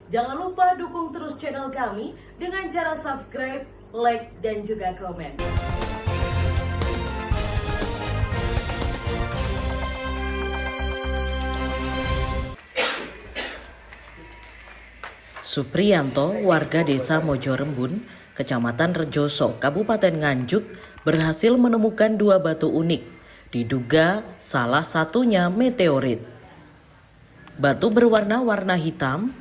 Jangan lupa dukung terus channel kami dengan cara subscribe, like, dan juga komen. Supriyanto, warga desa Mojorembun, Kecamatan Rejoso, Kabupaten Nganjuk, berhasil menemukan dua batu unik. Diduga salah satunya meteorit. Batu berwarna-warna hitam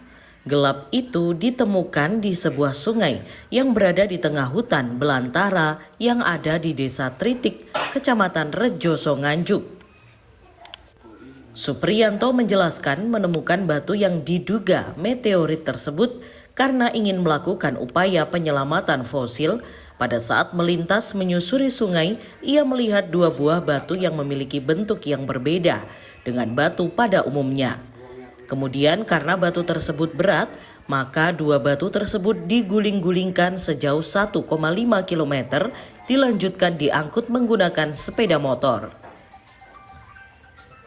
gelap itu ditemukan di sebuah sungai yang berada di tengah hutan belantara yang ada di Desa Tritik, Kecamatan Rejoso, Nganjuk. Supriyanto menjelaskan menemukan batu yang diduga meteorit tersebut karena ingin melakukan upaya penyelamatan fosil. Pada saat melintas menyusuri sungai, ia melihat dua buah batu yang memiliki bentuk yang berbeda dengan batu pada umumnya. Kemudian karena batu tersebut berat, maka dua batu tersebut diguling-gulingkan sejauh 1,5 km, dilanjutkan diangkut menggunakan sepeda motor.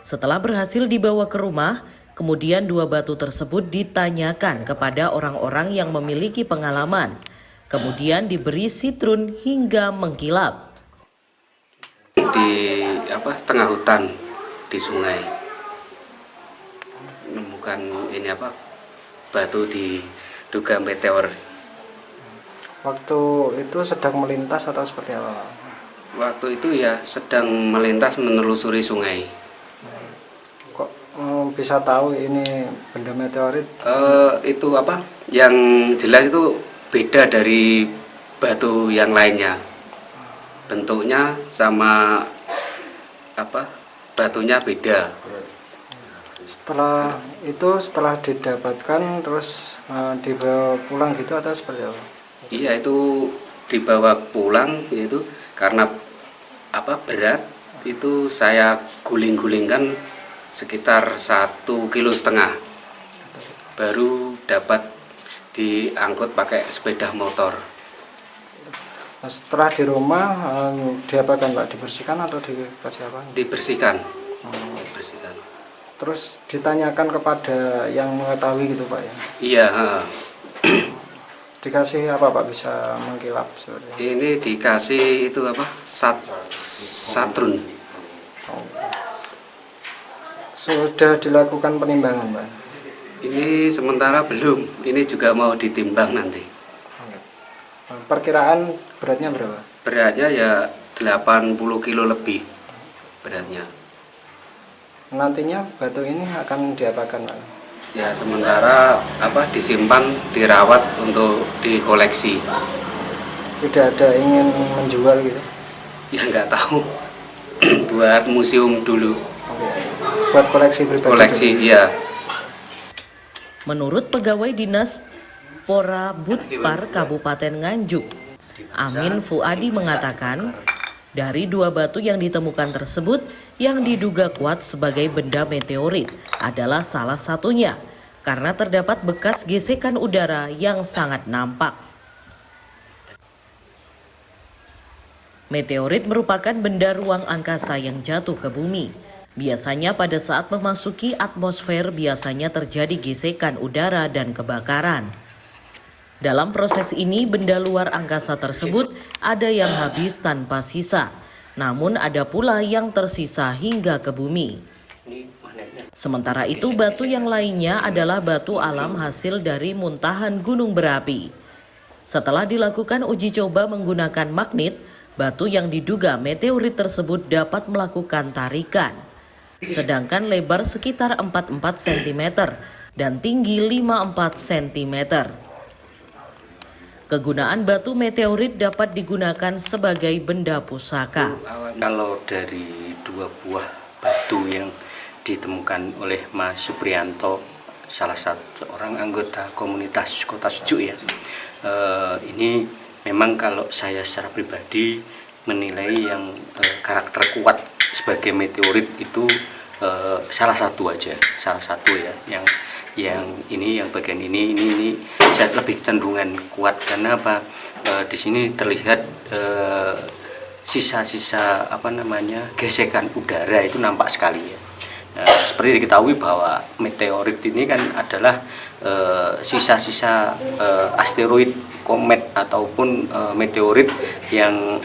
Setelah berhasil dibawa ke rumah, kemudian dua batu tersebut ditanyakan kepada orang-orang yang memiliki pengalaman. Kemudian diberi sitrun hingga mengkilap. Di tengah hutan di sungai menemukan batu diduga meteor. Waktu itu sedang melintas atau seperti apa? Waktu itu ya sedang melintas menelusuri sungai. Kok bisa tahu ini benda meteorit? Yang jelas itu beda dari batu yang lainnya. Bentuknya sama batunya beda. Setelah didapatkan terus dibawa pulang gitu atau seperti apa? Iya, itu dibawa pulang, yaitu karena berat, itu saya guling-gulingkan sekitar 1,5 kilo, baru dapat diangkut pakai sepeda motor. Setelah di rumah diapakan Pak? Dibersihkan atau dikasih apa? Dibersihkan. Dibersihkan. Terus ditanyakan kepada yang mengetahui gitu Pak ya? Iya. Dikasih apa Pak bisa mengkilap seperti ini? Ini dikasih itu satrun. Sudah dilakukan penimbangan Pak? Ini sementara belum. Ini juga mau ditimbang nanti. Perkiraan beratnya berapa? Beratnya ya 80 kilo lebih beratnya. Nantinya batu ini akan diapakan Pak? Ya sementara disimpan, dirawat untuk dikoleksi. Tidak ada ingin menjual gitu? Ya nggak tahu. Buat museum dulu. Buat koleksi pribadi? Koleksi, iya. Menurut pegawai dinas Pora Budpar Kabupaten Nganjuk, Amin Fuadi mengatakan, dari dua batu yang ditemukan tersebut yang diduga kuat sebagai benda meteorit adalah salah satunya karena terdapat bekas gesekan udara yang sangat nampak. Meteorit merupakan benda ruang angkasa yang jatuh ke bumi. Biasanya pada saat memasuki atmosfer biasanya terjadi gesekan udara dan kebakaran. Dalam proses ini, benda luar angkasa tersebut ada yang habis tanpa sisa, namun ada pula yang tersisa hingga ke bumi. Sementara itu, batu yang lainnya adalah batu alam hasil dari muntahan gunung berapi. Setelah dilakukan uji coba menggunakan magnet, batu yang diduga meteorit tersebut dapat melakukan tarikan. Sedangkan lebar sekitar 44 cm dan tinggi 54 cm. Kegunaan batu meteorit dapat digunakan sebagai benda pusaka. Kalau dari dua buah batu yang ditemukan oleh Mas Supriyanto, salah satu orang anggota komunitas Kota Sejuk ya, ini memang kalau saya secara pribadi menilai yang karakter kuat sebagai meteorit itu salah satu ya, yang ini, yang bagian ini saya lebih cenderungan kuat karena di sini terlihat sisa-sisa gesekan udara itu nampak sekali ya. Seperti diketahui bahwa meteorit ini kan adalah sisa-sisa asteroid, komet ataupun meteorit yang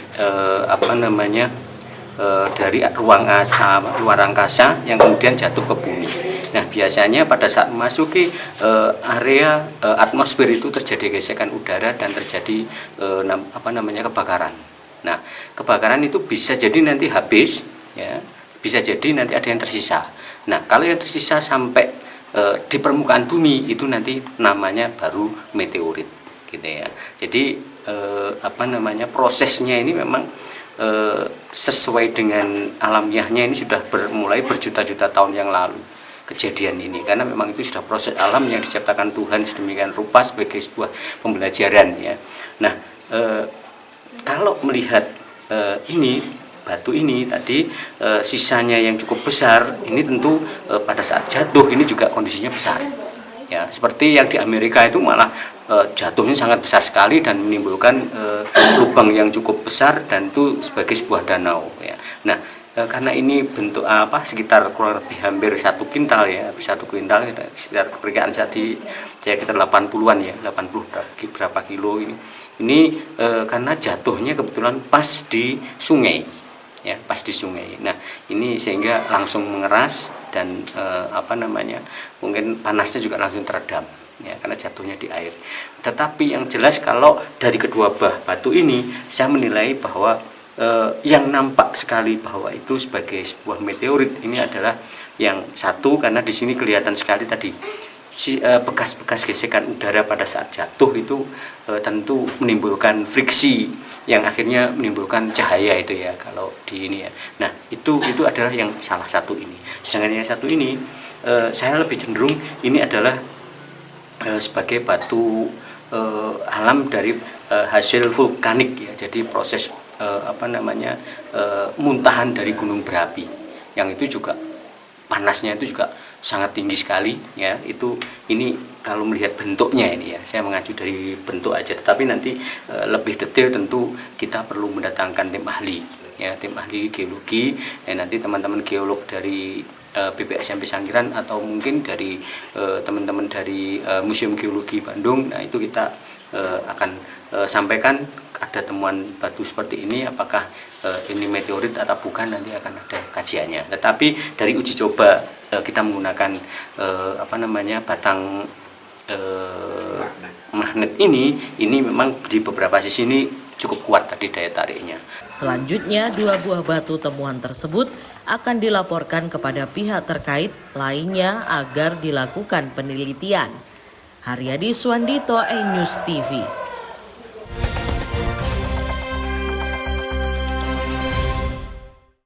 dari luar angkasa yang kemudian jatuh ke bumi. Nah, biasanya pada saat memasuki area atmosfer itu terjadi gesekan udara dan terjadi kebakaran. Nah, kebakaran itu bisa jadi nanti habis, ya, bisa jadi nanti ada yang tersisa. Nah, kalau yang tersisa sampai di permukaan bumi itu nanti namanya baru meteorit, gitu ya. Jadi prosesnya ini memang sesuai dengan alamiahnya, ini sudah mulai berjuta-juta tahun yang lalu kejadian ini, karena memang itu sudah proses alam yang diciptakan Tuhan sedemikian rupa sebagai sebuah pembelajaran, ya. Nah, kalau melihat ini batu ini tadi sisanya yang cukup besar, ini tentu pada saat jatuh ini juga kondisinya besar, ya, seperti yang di Amerika itu malah jatuhnya sangat besar sekali dan menimbulkan lubang yang cukup besar dan itu sebagai sebuah danau, ya. Nah, karena ini bentuk sekitar kurang lebih hampir 1 kintal, ya, 1 kintal sekitar perkiraan sekitar 80-an, ya, 80 berapa kilo ini karena jatuhnya kebetulan pas di sungai, ya, pas di sungai. Nah, ini sehingga langsung mengeras dan mungkin panasnya juga langsung teredam, ya, karena jatuhnya di air. Tetapi yang jelas kalau dari kedua batu ini saya menilai bahwa yang nampak sekali bahwa itu sebagai sebuah meteorit ini adalah yang satu, karena di sini kelihatan sekali tadi bekas-bekas gesekan udara pada saat jatuh itu tentu menimbulkan friksi yang akhirnya menimbulkan cahaya itu, ya, kalau di ini, ya. Nah, itu adalah yang salah satu ini. Sedangkan yang satu ini saya lebih cenderung ini adalah sebagai batu alam dari hasil vulkanik, ya. Jadi proses muntahan dari gunung berapi yang itu juga panasnya itu juga sangat tinggi sekali, ya. Ini kalau melihat bentuknya ini, ya, saya mengacu dari bentuk aja, tetapi nanti lebih detail tentu kita perlu mendatangkan tim ahli, ya, tim ahli geologi, nanti teman-teman geolog dari BPSMP Sangkiran atau mungkin dari teman-teman dari Museum Geologi Bandung. Nah, itu kita akan sampaikan ada temuan batu seperti ini, apakah ini meteorit atau bukan, nanti akan ada kajiannya. Tetapi dari uji coba kita menggunakan batang magnet ini memang di beberapa sisi ini cukup kuat tadi daya tariknya. Selanjutnya, 2 buah batu temuan tersebut akan dilaporkan kepada pihak terkait lainnya agar dilakukan penelitian. Haryadi Suwandito, E-News TV.